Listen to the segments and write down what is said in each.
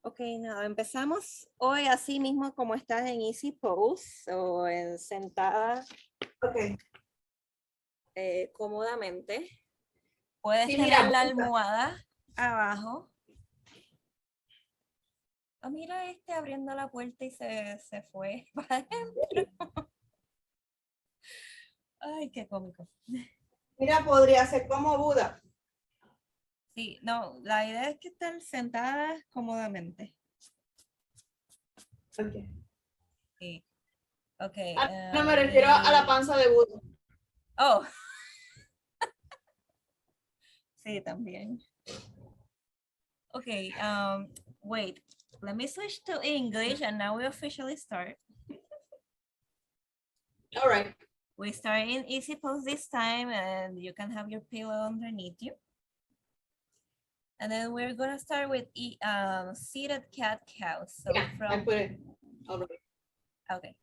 Ok, nada, empezamos hoy así mismo como estás en Easy Pose o en sentada Ok. cómodamente. Puedes Sí, tener mira, la almohada abajo. Oh, mira este abriendo la puerta y se fue para adentro. Ay, qué cómico. mira, podría ser como Buda. Sí, no, la idea es que estén sentadas cómodamente. Okay. Sí, ok. No me refiero a la panza de Buda. Oh, sí, también. Okay, wait, let me switch to English and now we officially start. All right. We start in easy pose this time and you can have your pillow underneath you. And then we're gonna start with seated cat-cow. So Yeah, I put it. All right. okay.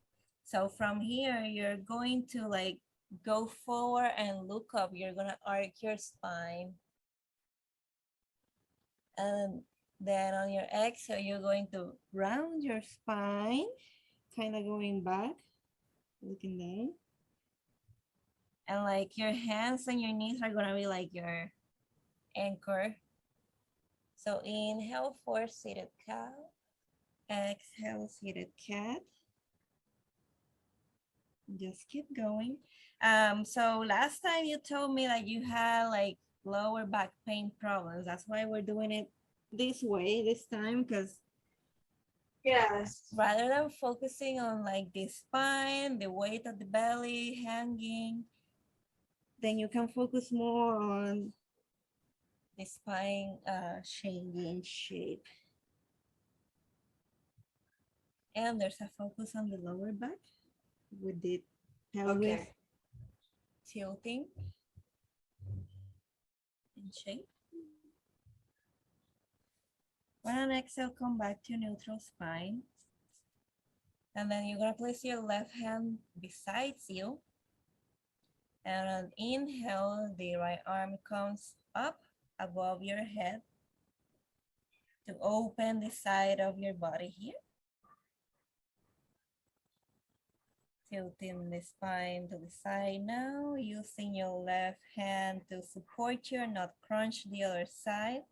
So from here, you're going to like go forward and look up. You're gonna arc your spine. And then on your exhale, you're going to round your spine, kind of going back, looking down. And like your hands and your knees are gonna be like your anchor. So inhale for seated cow, exhale seated cat. Just keep going. So last time you told me that you had like lower back pain problems. That's why we're doing it this way this time, because Yes. rather than focusing on like the spine, the weight of the belly hanging, then you can focus more on the spine changing shape. And there's a focus on the lower back with the pelvis tilting in shape. When on exhale, come back to neutral spine. And then you're gonna place your left hand beside you. And on inhale, the right arm comes up above your head to open the side of your body here. Tilting the spine to the side now, using your left hand to support you and not crunch the other side.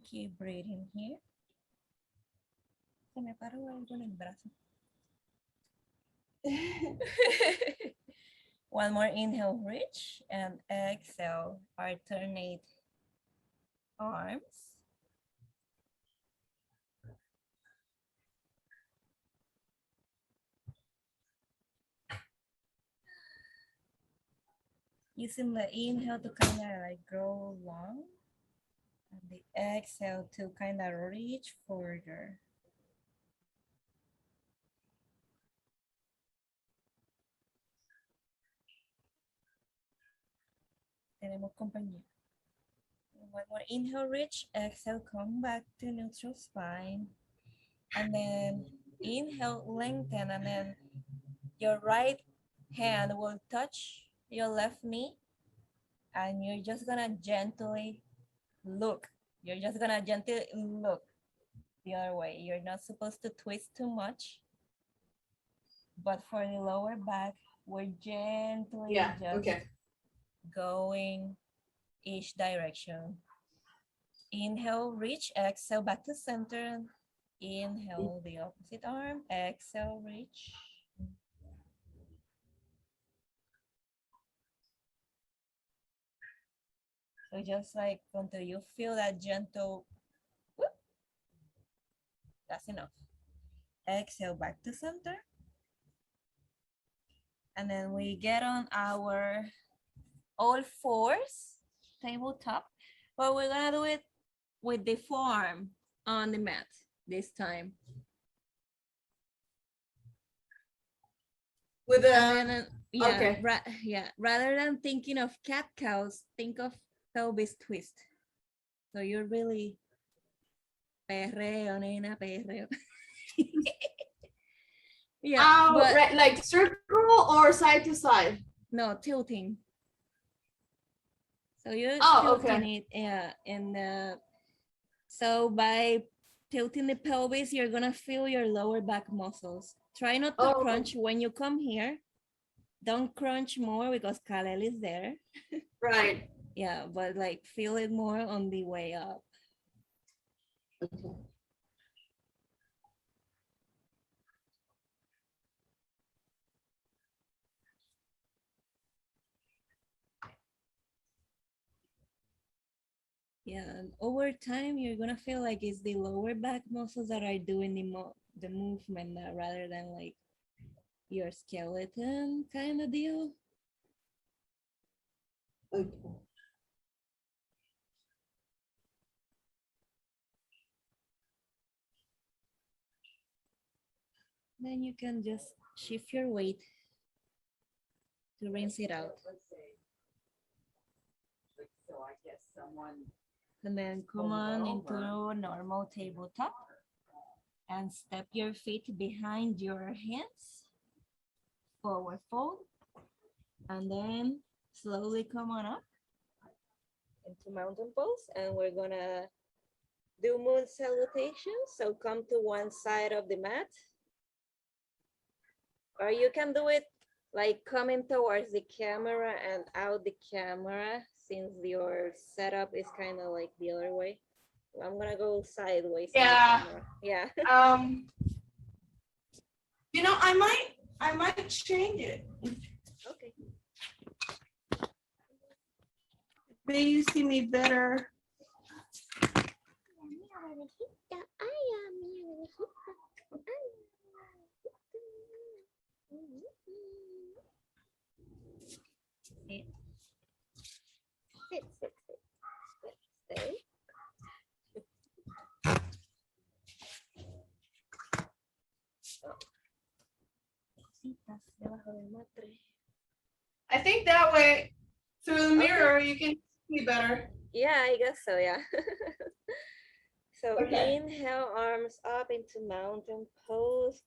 Keep breathing here. Se me paró algo en el brazo. One more inhale, reach, and exhale, alternate arms. Using the inhale to kind of like grow long, and the exhale to kind of reach further. Tenemos compañía. One more inhale, reach, exhale, come back to neutral spine. And then inhale, lengthen, and then your right hand will touch your left knee. And you're just gonna gently look. You're just gonna gently look the other way. You're not supposed to twist too much. But for the lower back, we're gently just going each direction. Inhale, reach, exhale, back to center. Inhale, the opposite arm, exhale, reach. So just like until you feel that gentle, whoop, that's enough. Exhale, back to center. And then we get on our all fours, tabletop, but we're gonna do it with the forearm on the mat this time. With the rather than thinking of cat cows, think of pelvis twist. So you're really perreo, nena, perreo. but like circle or side to side? No, tilting. So you're Oh, tilting okay. it, yeah. And so by tilting the pelvis, you're gonna feel your lower back muscles. Try not to Oh, crunch when you come here. Don't crunch more because Kalel is there. right. Yeah, but like feel it more on the way up. Okay. Yeah, and over time, you're gonna feel like it's the lower back muscles that are doing the movement rather than like your skeleton kind of deal. Okay. Then you can just shift your weight to rinse it out. And then come on into normal tabletop and step your feet behind your hands, forward fold, and then slowly come on up into mountain pose. And we're gonna do moon salutation. So come to one side of the mat, or you can do it like coming towards the camera and out the camera, since your setup is kind of like the other way. I'm gonna go sideways. Yeah. Yeah. You know, I might change it. Okay. Maybe you see me better. Sit, sit, sit, sit. Stay. Cositas debajo del matre. I think that way, through the Okay. mirror, you can see me better. Yeah, I guess so, yeah. So Okay. inhale, arms up into mountain pose.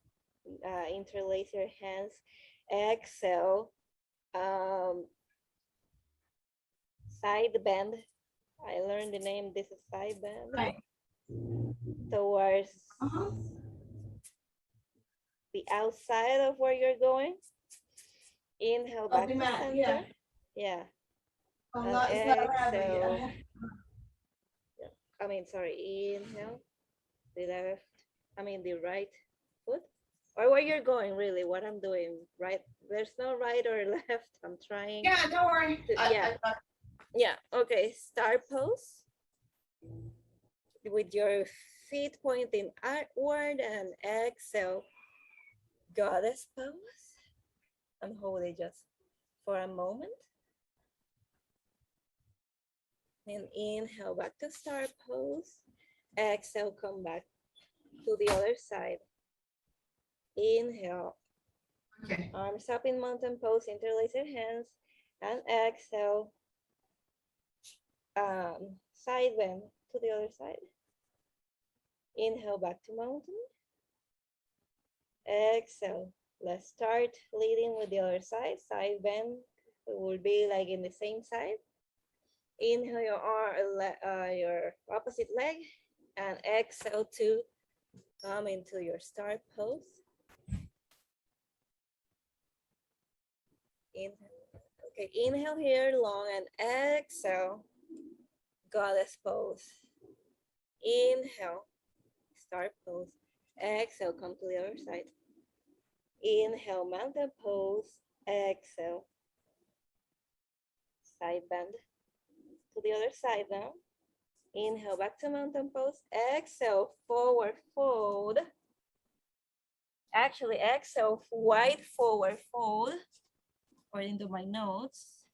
Interlace your hands. Exhale. Side bend. I learned the name. This is side bend. Right. Towards Uh-huh. the outside of where you're going. Inhale back The to mat, center. yeah. Yeah. I'm And not, it's not exhale. heavy. I mean, sorry. Inhale. The left. I mean, the right foot. Or where you're going, really. What I'm doing. Right. There's no right or left. I'm trying. Yeah, don't worry. Yeah. Yeah. Okay. Start pose. With your feet pointing outward, and exhale. Goddess pose. And hold it just for a moment. And inhale back to start pose. Exhale, come back to the other side. Inhale. Okay. Arms up in mountain pose, interlace your hands, and exhale. Side bend to the other side. Inhale back to mountain. Exhale. Let's start leading with the other side. Side bend will be like in the same side. Inhale your opposite leg, and exhale to come into your start pose. Inhale. Okay, inhale here long, and exhale, goddess pose. Inhale, start pose. Exhale, come to the other side. Inhale, mountain pose. Exhale, side bend to the other side now. Inhale, back to mountain pose. Exhale, forward fold. Actually, exhale, wide forward fold, according to my notes.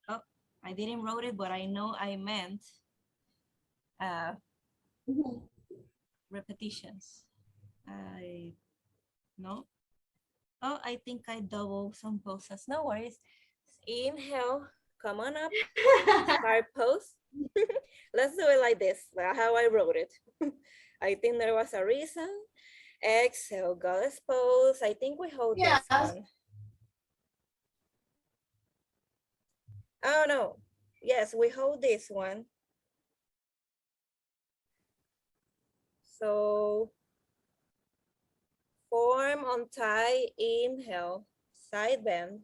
Oh, I didn't wrote it, but I know I meant repetitions. I no. Oh, I think I double some poses. No worries. Inhale, come on up. Start pose. Let's do it like this, how I wrote it. I think there was a reason. Exhale, goddess pose. I think we hold this one. Oh no, yes, we hold this one. So form on tie, inhale, side bend.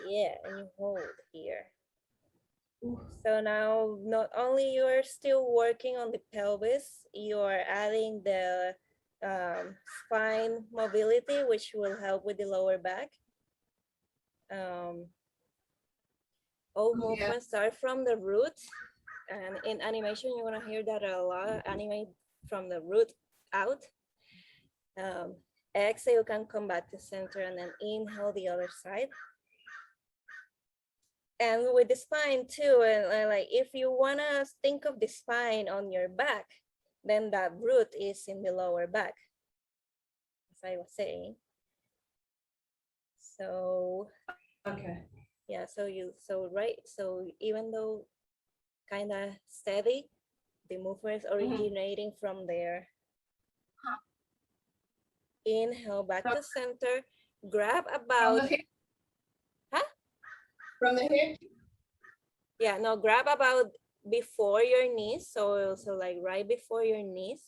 Yeah, and you hold here. So now not only you're still working on the pelvis, you're adding the spine mobility, which will help with the lower back. All movements start from the root, and in animation you're gonna hear that a lot. Animate from the root out. Exhale, you can come back to center and then inhale the other side. And with the spine too, and like if you wanna think of the spine on your back, then that root is in the lower back, as I was saying. So okay. Yeah, so even though kind of steady, the movement is originating from there. Inhale back to center, grab about, From the hip? Yeah, no, grab about before your knees, so like right before your knees.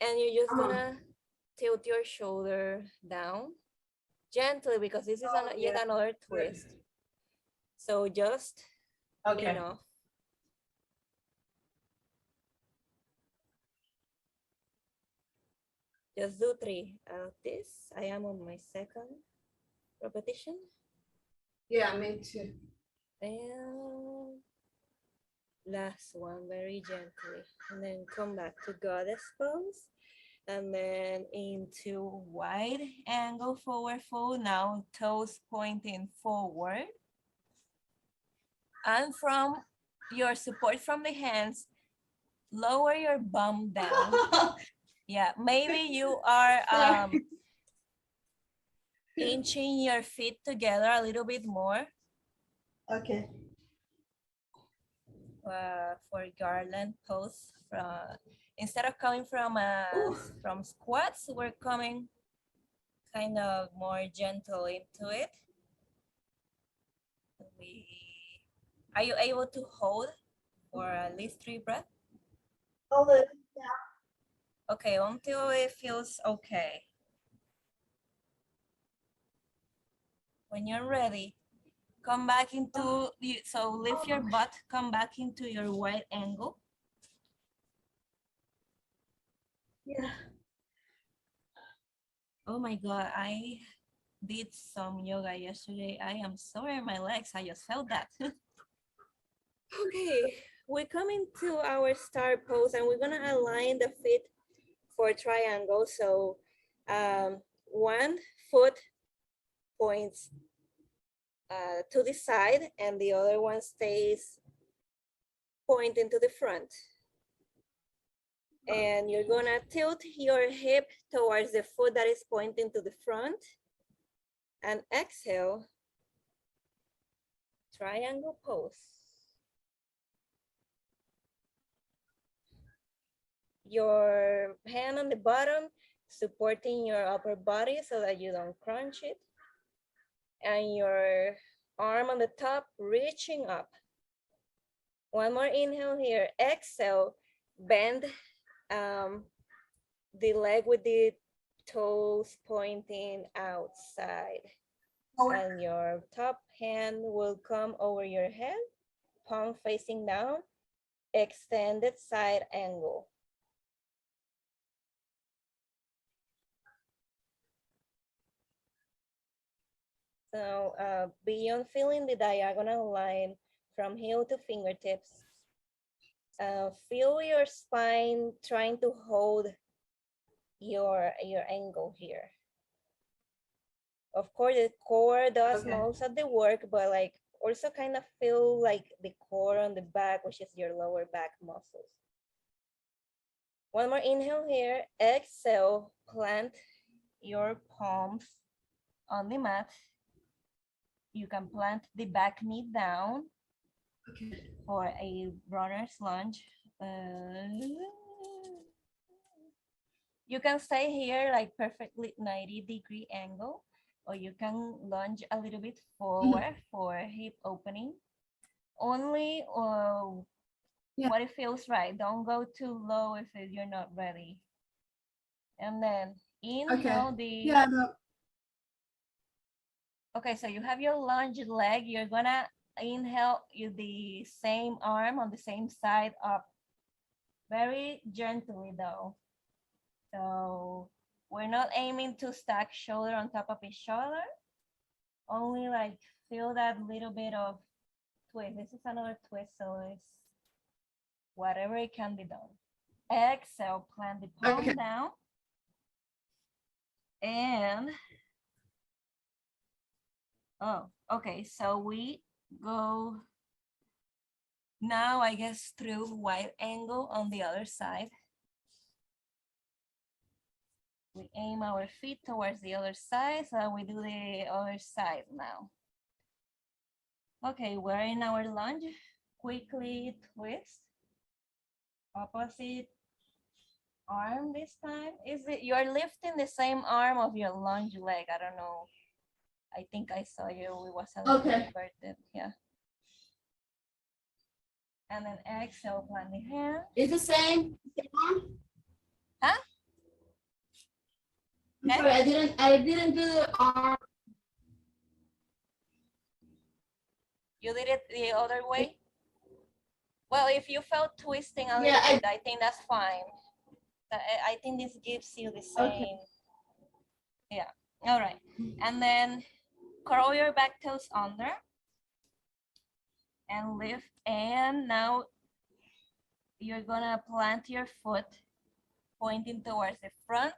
And you're just gonna tilt your shoulder down gently, because this is yet another twist. So just, Okay. Just do 3 of this. I am on my second repetition. Yeah, me too. And last one, very gently. And then come back to goddess pose. And then into wide angle forward fold. Now toes pointing forward. And from your support from the hands, lower your bum down. Yeah, maybe you are inching your feet together a little bit more. Okay. For Garland Pose, instead of coming from squats, we're coming kind of more gentle into it. Are you able to hold for at least 3 breaths? Hold it. Yeah. Okay, until it feels okay. When you're ready, come back into, so lift your butt, come back into your wide angle. Yeah. Oh my God, I did some yoga yesterday. I am sore in my legs. I just felt that. Okay, we're coming to our start pose, and we're gonna align the feet for triangle. So one foot points to the side and the other one stays pointing to the front. And you're gonna tilt your hip towards the foot that is pointing to the front, and exhale, triangle pose. Your hand on the bottom supporting your upper body so that you don't crunch it, and your arm on the top reaching up. One more inhale here. Exhale, bend the leg with the toes pointing outside. And your top hand will come over your head, palm facing down, extended side angle. So beyond feeling the diagonal line from heel to fingertips, feel your spine trying to hold your angle here. Of course, the core does most of the work, but like also kind of feel like the core on the back, which is your lower back muscles. One more inhale here. Exhale, plant your palms on the mat. You can plant the back knee down for a runner's lunge. You can stay here like perfectly 90-degree angle, or you can lunge a little bit forward for hip opening. Only what it feels right. Don't go too low if you're not ready. And then inhale okay, so you have your lunge leg. You're gonna inhale the same arm on the same side up. Very gently though. So we're not aiming to stack shoulder on top of each other. Only like feel that little bit of twist. This is another twist, so it's whatever it can be done. Exhale, plant the palm down. And, okay, so we go now, I guess, through wide angle on the other side. We aim our feet towards the other side, so we do the other side now. Okay, we're in our lunge. Quickly twist. Opposite arm this time. Is it you're lifting the same arm of your lunge leg? I don't know. I think I saw you. It was a little inverted. Yeah. And then exhale, plant the hand. It's the same arm? Huh? I'm sorry, I didn't do the arm. You did it the other way? Well, if you felt twisting a little bit, I think that's fine. I think this gives you the same. Okay. Yeah. All right. And then curl your back toes under and lift. And now you're gonna plant your foot pointing towards the front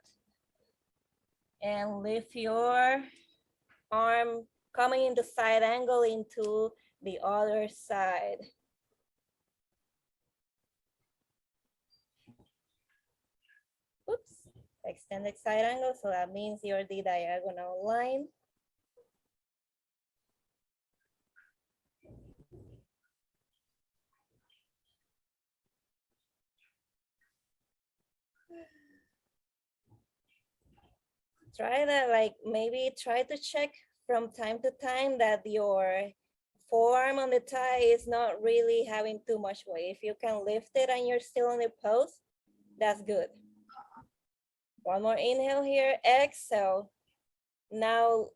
and lift your arm coming into side angle into the other side. Oops, extended side angle, so that means you're the diagonal line. Try that, like maybe try to check from time to time that your forearm on the thigh is not really having too much weight. If you can lift it and you're still in the pose, that's good. One more inhale here, exhale. Now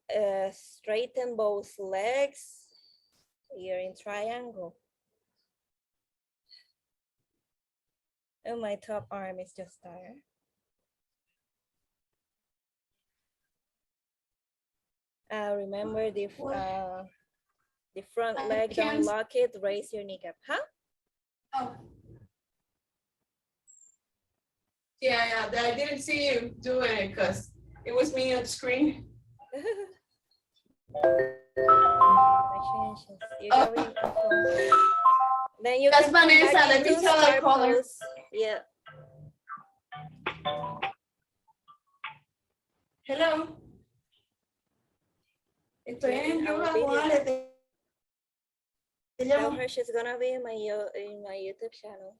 straighten both legs. You're in triangle. And my top arm is just tired. Remember the front leg, don't lock it, raise your kneecap, huh? Oh. Yeah, I didn't see you doing it because it was me on the screen. Then you That's Vanessa, let me tell her color. Yeah. Hello. Estoy en yoga. Tell her she's gonna be in my YouTube channel.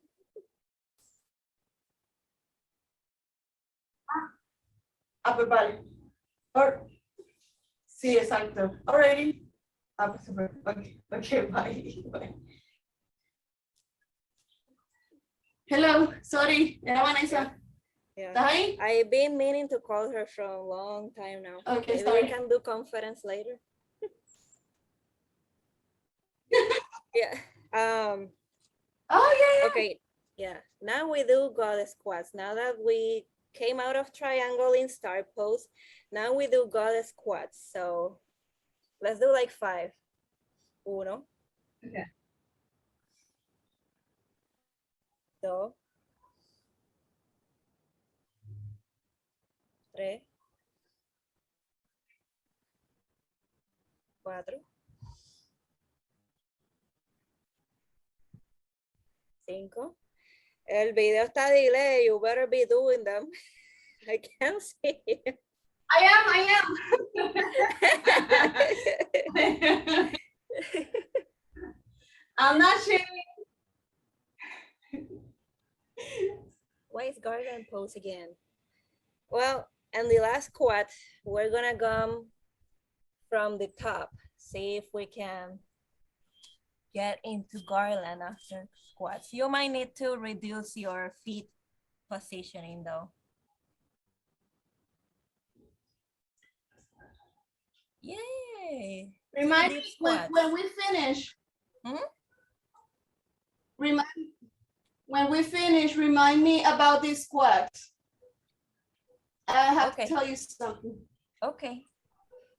Pues vale. Sí, exacto. Alrighty. Pues super. Okay, bye. Hello, sorry. Vanessa. Yeah. Hi. I've been meaning to call her for a long time now. Okay, maybe sorry. we can do conference later. Yeah. Oh yeah. Okay. Yeah. Now we do goddess squats. Now that we came out of triangle in start pose, now we do goddess squats. So let's do like 5. 1. Okay. 2. 3. 4. 5. El video está delay. You better be doing them. I can't see you. I am. I'm not sharing. Why is Garland Pose again? Well, and the last squat, we're gonna go from the top. See if we can get into Garland after squats. You might need to reduce your feet positioning though. Yay! Remind Deep me squats. when we finish. Hmm? When we finish, remind me about this squat. I have Okay. to tell you something. Okay.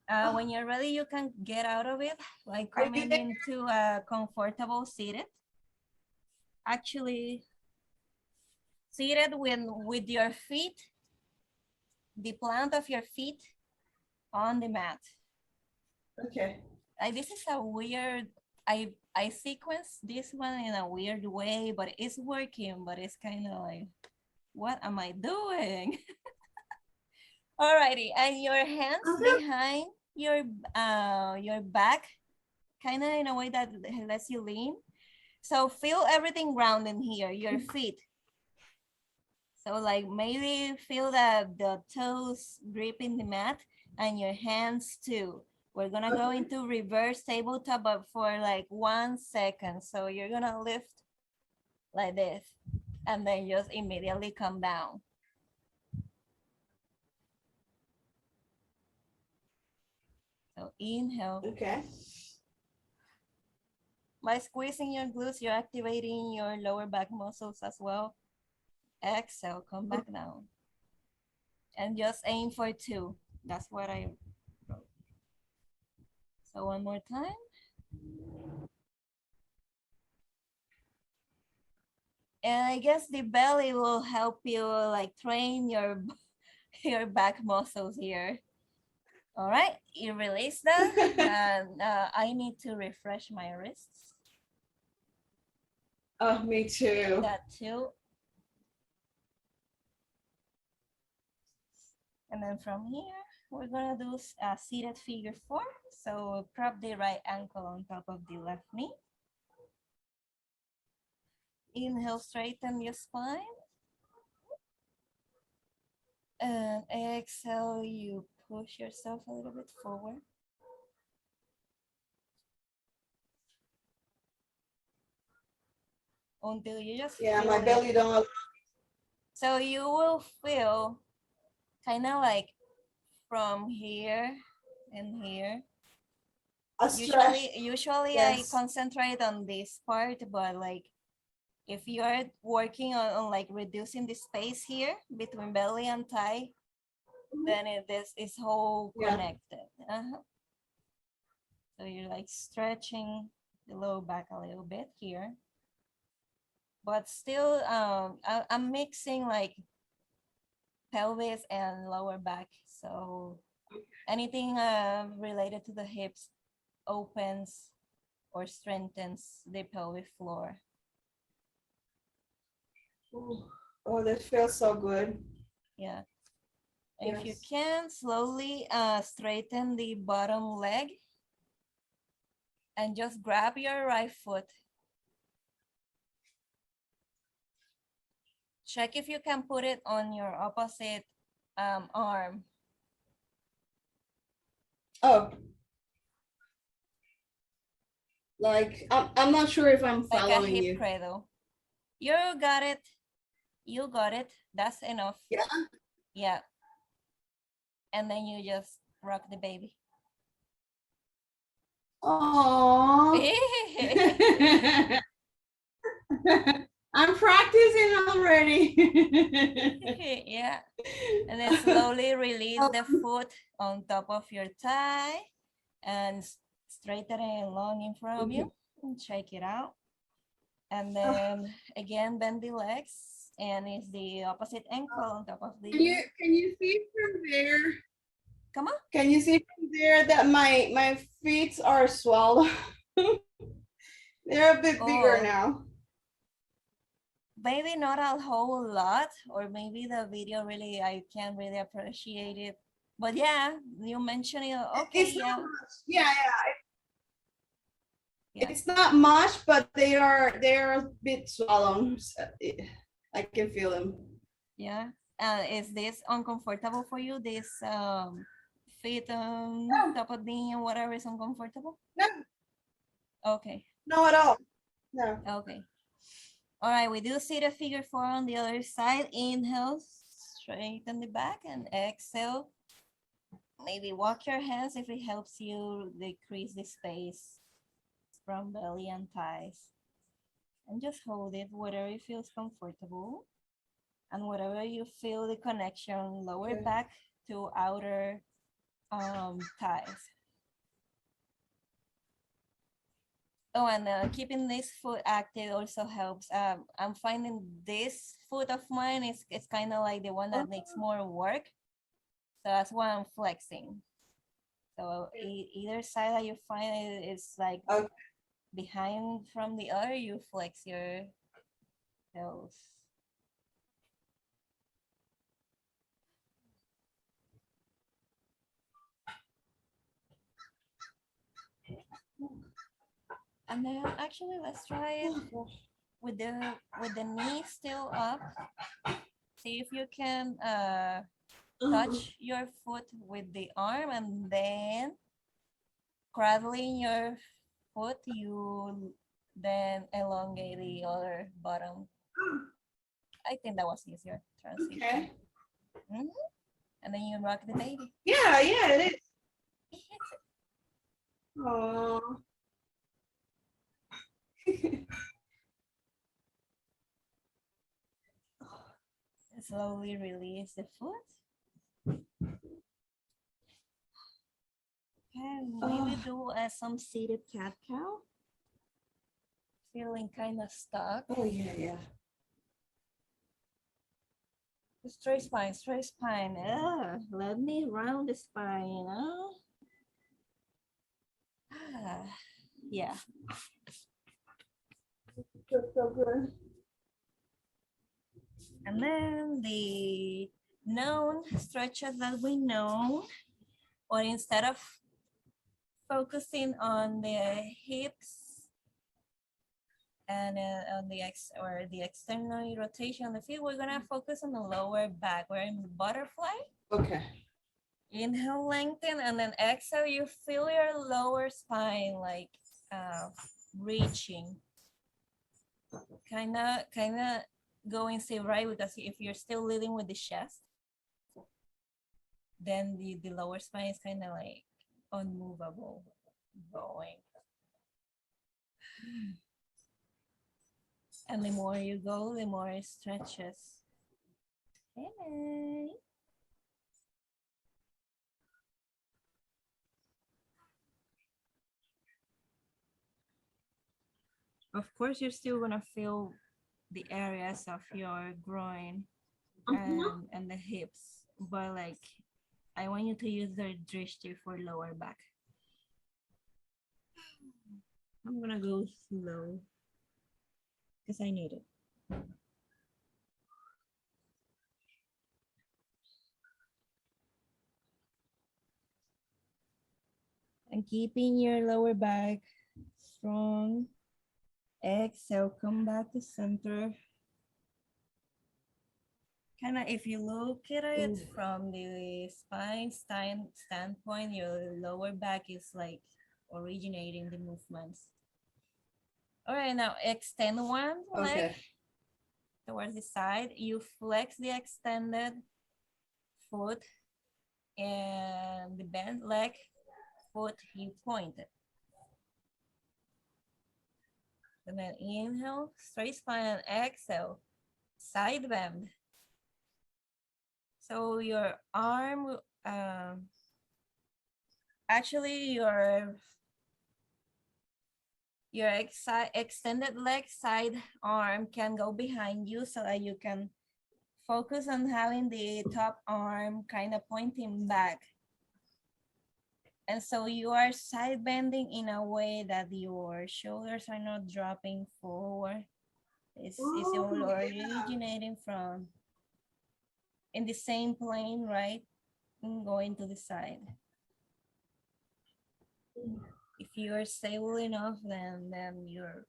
When you're ready, you can get out of it, like Are you coming there? into a comfortable seated. Actually, seated with your feet, the plant of your feet on the mat. Okay. This is a weird, I sequence this one in a weird way, but it's working, but it's kind of like, what am I doing? Alrighty, and your hands behind your back, kind of in a way that lets you lean. So feel everything round in here, your feet. So like maybe feel that the toes gripping the mat and your hands too. We're gonna go into reverse tabletop, but for like 1 second. So you're gonna lift like this and then just immediately come down. So inhale. Okay. By squeezing your glutes, you're activating your lower back muscles as well. Exhale, come back down. And just aim for 2. That's what I wrote. So one more time. And I guess the belly will help you like train your back muscles here. All right, you release that. And I need to refresh my wrists. Oh, me too. That too. And then from here, we're gonna do a seated figure 4. So prop the right ankle on top of the left knee. Inhale, straighten your spine. And exhale, you push yourself a little bit forward. Until you just Yeah, feel my belly don't. So you will feel kind of like from here and here. Usually Yes. I concentrate on this part, but like if you are working on like reducing the space here between belly and thigh, then this is whole connected. So you're like stretching the lower back a little bit here, but still I'm mixing like pelvis and lower back. So anything related to the hips opens or strengthens the pelvic floor. Ooh. Oh, that feels so good. Yeah. Yes. If you can, slowly straighten the bottom leg and just grab your right foot. Check if you can put it on your opposite arm. Oh. Like, I'm not sure if I'm Like following a hip you. cradle. You got it. You got it. That's enough. Yeah. Yeah. And then you just rock the baby. Oh. I'm practicing already. Yeah. And then slowly release the foot on top of your thigh and straighten it long in front of you and shake it out. And then again, bend the legs and it's the opposite ankle on top of the. Can you see from there? Come on. Can you see from there that my feet are swollen? They're a bit bigger now. Maybe not a whole lot, or maybe the video really, I can't really appreciate it. But yeah, you mentioned it. Okay, it's not much. Yeah. It's not much, but they are a bit swollen. I can feel them. Yeah. Is this uncomfortable for you? This feet on No, top of knee and whatever is uncomfortable? no, Okay. no at all. No. Okay. All right. We do see the figure four on the other side. Inhale, straighten the back, and exhale. Maybe walk your hands if it helps you decrease the space from belly and thighs. And just hold it whatever feels comfortable. And whatever you feel the connection, lower Okay. back to outer thighs. Oh, and keeping this foot active also helps. I'm finding this foot of mine is it's kind of like the one that needs more work. So that's why I'm flexing. So either side that you find is like Okay. behind from the other, you flex your toes. And then actually let's try it with the knee still up. See if you can touch your foot with the arm, and then cradling your foot, you then elongate the other bottom. I think that was easier transition. Okay. And then you rock the baby. Yeah, yeah, it is. Oh. Slowly release the foot. Okay, maybe do some seated cat cow. Feeling kind of stuck. Oh yeah, yeah. Straight spine, straight spine. Let me round the spine. Yeah. So good. And then the known stretches that we know, or instead of focusing on the hips and on the external rotation of the feet, we're gonna focus on the lower back. We're in the butterfly. Okay. Inhale, lengthen, and then exhale. You feel your lower spine like reaching. Kind of going say right, because if you're still leading with the chest, then the lower spine is kind of like unmovable, going. And the more you go, the more it stretches. Hey. Of course, you're still gonna feel the areas of your groin and the hips, but like I want you to use the drishti for lower back. I'm gonna go slow because I need it. And keeping your lower back strong. Exhale, come back to center. Kind of, if you look at it from the spine standpoint, your lower back is like originating the movements. All right, now extend one leg towards the side. You flex the extended foot and the bent leg, foot hip pointed. And then inhale, straight spine, and exhale, side bend. So your arm, actually your extended leg side arm can go behind you so that you can focus on having the top arm kind of pointing back. And so you are side bending in a way that your shoulders are not dropping forward. It's originating from in the same plane, right? And going to the side. If you are stable enough, then your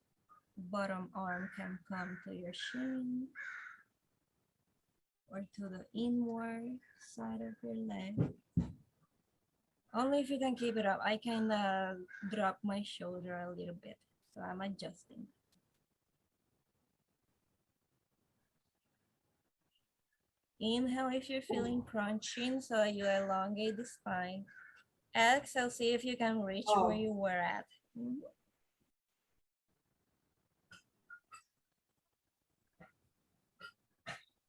bottom arm can come to your shin, or over to the inward side of your leg. Only if you can keep it up. I can drop my shoulder a little bit, so I'm adjusting. Inhale if you're feeling crunching, so you elongate the spine. Exhale, see if you can reach where you were at.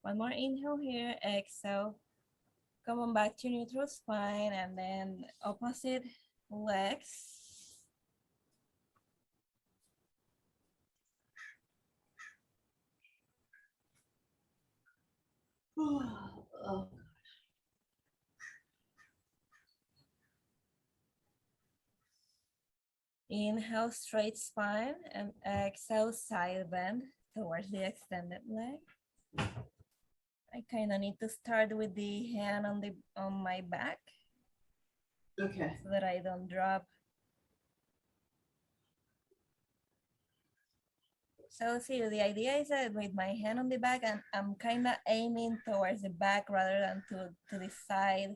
One more inhale here, exhale. Come on back to neutral spine and then opposite legs. Inhale, straight spine, and exhale, side bend towards the extended leg. I kind of need to start with the hand on my back. Okay. So that I don't drop. So see, the idea is that with my hand on the back, I'm kind of aiming towards the back rather than to the side.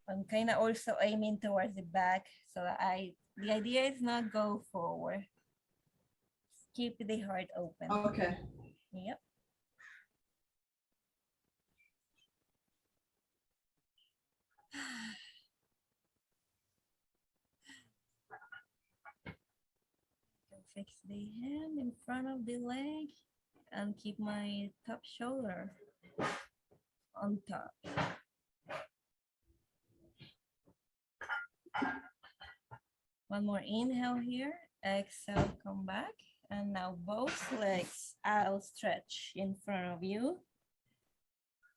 I'm kind of also aiming towards the back, so that the idea is not go forward. Keep the heart open. Okay. Yep. Fix the hand in front of the leg and keep my top shoulder on top. One more inhale here, exhale, come back. And now both legs outstretched in front of you.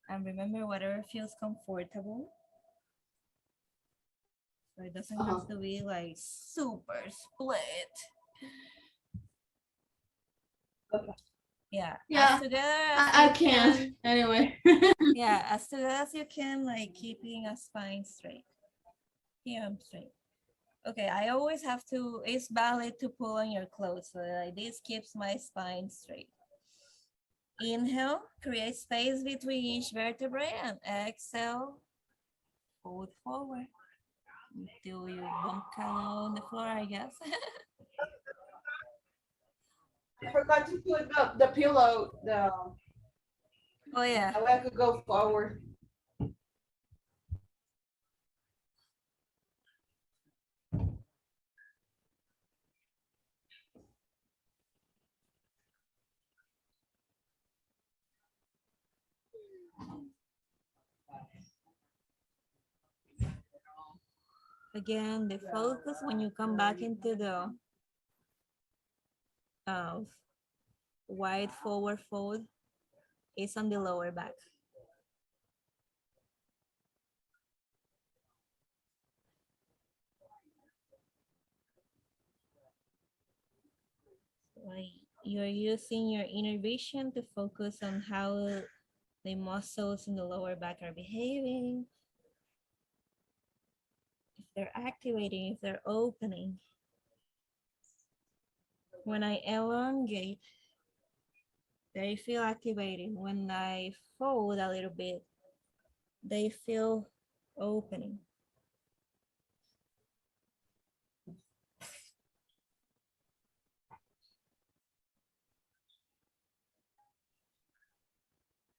And remember, whatever feels comfortable. So it doesn't have to be like super split. Okay. Yeah. Yeah. As together as I you can't. can. Anyway. Yeah, as together as you can, like keeping a spine straight. Here I'm straight. Okay, I always have to, it's valid to pull on your clothes. So like this keeps my spine straight. Inhale, create space between each vertebrae, and exhale, fold forward until you bump on the floor, I guess. I forgot to put the pillow, Oh yeah. that way I could go forward. Again, the focus when you come back into the wide forward fold is on the lower back. You're using your inner vision to focus on how the muscles in the lower back are behaving, if they're activating, if they're opening. When I elongate, they feel activating. When I fold a little bit, they feel opening.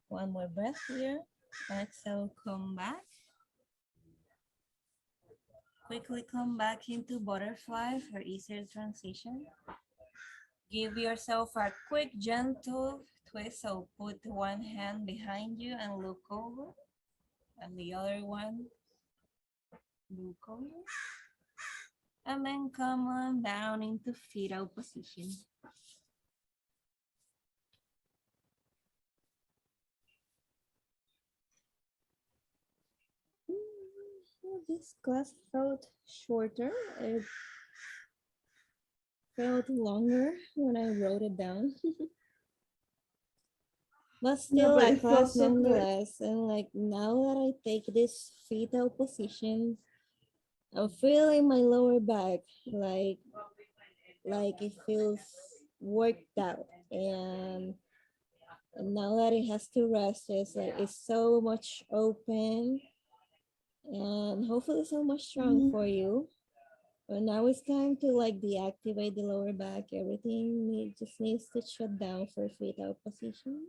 One more breath here. Exhale, come back. Quickly come back into butterfly for easier transition. Give yourself a quick, gentle twist. So put one hand behind you and look over. And the other one, look over. And then come on down into fetal position. This class felt shorter. It felt longer when I wrote it down. But still a class nonetheless. And like now that I take this fetal position, I'm feeling my lower back like it feels worked out, and And now that it has to rest, it's so much open and hopefully so much strong for you. But now it's time to like deactivate the lower back. Everything just needs to shut down for fetal position.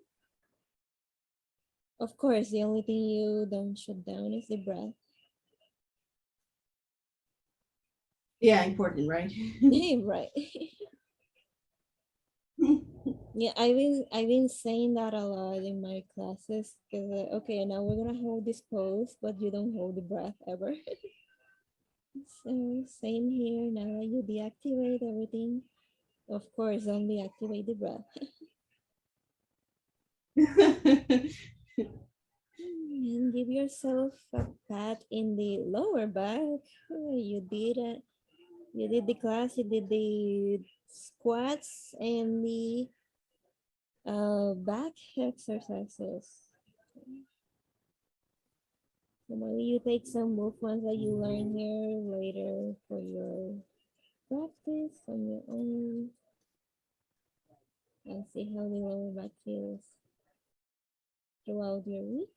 Of course, the only thing you don't shut down is the breath. Yeah, important, right? Right. Yeah, I've been saying that a lot in my classes because okay, now we're gonna hold this pose, but you don't hold the breath ever. So same here. Now that you deactivate everything, of course, don't deactivate the breath. And give yourself a pat in the lower back. You did it. You did the class. You did the squats and the back exercises. So maybe you take some movements that you learn here later for your practice on your own and see how the lower back feels throughout your week.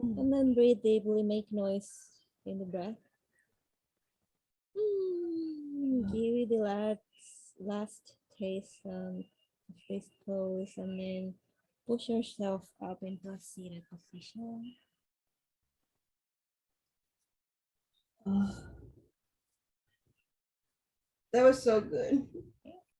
And then breathe deeply, make noise in the breath. Give it the last taste of this pose and then push yourself up into a seated position. That was so good.